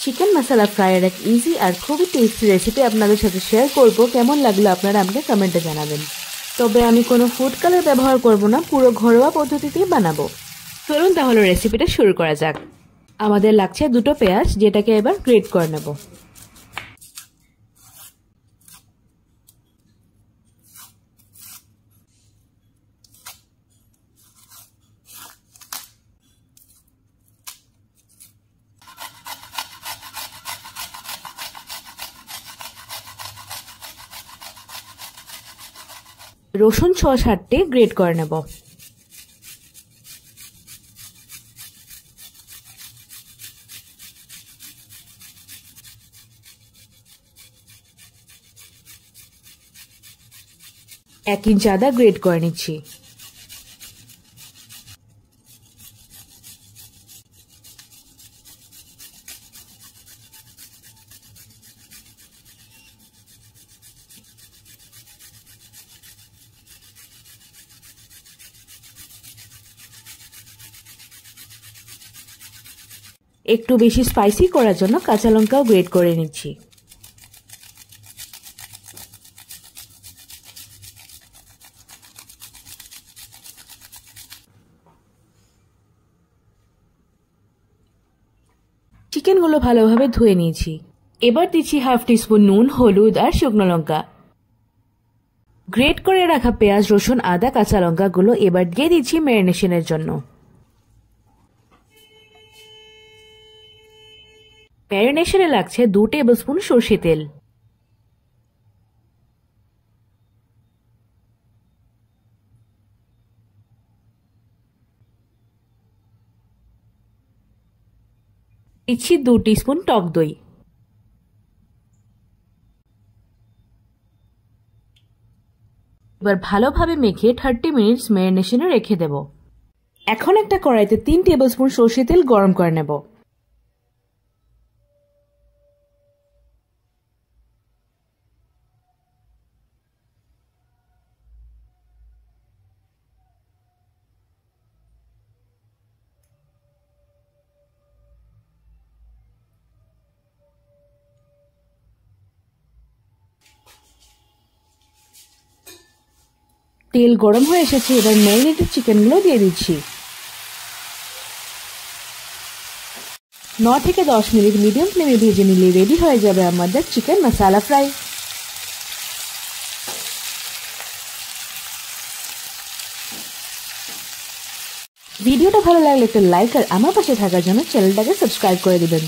Chicken মশলা ফ্রাইয়ের এক easy আর খুবই tasty recipe আপনাদের সাথে শেয়ার করব। কেমন লাগলো আপনারা আমাকে কমেন্টে জানাবেন। তবে আমি কোনো ফুড কালার ব্যবহার করব না, পুরো ঘরোয়া পদ্ধতিতেই বানাবো। চলুন তাহলে রেসিপিটা শুরু করা যাক। আমাদের লাগছে 2টো পেঁয়াজ, যেটাকে এবার গ্রেট করে নেব। রসুন 6-7টি গ্রেট করে নেব। এক ইঞ্চ আদা গ্রেট করে নিচ্ছি। একটু বেশি স্পাইসি করার জন্য কাঁচা লঙ্কাও গ্রেট করে নিচ্ছি। চিকেনগুলো ভালোভাবে ধুয়ে নিয়েছি। এবার দিচ্ছি হাফ টিস্পুন নুন, হলুদ আর শুকনো লঙ্কা। গ্রেট করে রাখা পেঁয়াজ, রসুন, আদা, কাঁচা লঙ্কাগুলো এবার দিয়ে দিচ্ছি ম্যারিনেশনের জন্য। ম্যারিনেশনে লাগছে 2 টেবিল স্পুন সরষে তেল। দিচ্ছি 2 টিস্পুন টক দই। এবার ভালোভাবে মেখে 30 মিনিটস ম্যারিনেশনে রেখে দেব। এখন একটা কড়াইতে 3 টেবিল স্পুন সরষে তেল গরম করে নেব। তেল গরম হয়ে এসেছে, এবার ম্যারিনেটেড চিকেনগুলো দিয়ে দিচ্ছি। 9 থেকে 10 মিনিট মিডিয়াম ফ্লেমে ভেজে নিলে রেডি হয়ে যাবে আমাদের চিকেন মশলা ফ্রাই। ভিডিওটা ভালো লাগলে একটা লাইক আর আমার পাশে থাকার জন্য চ্যানেলটাকে সাবস্ক্রাইব করে দিবেন।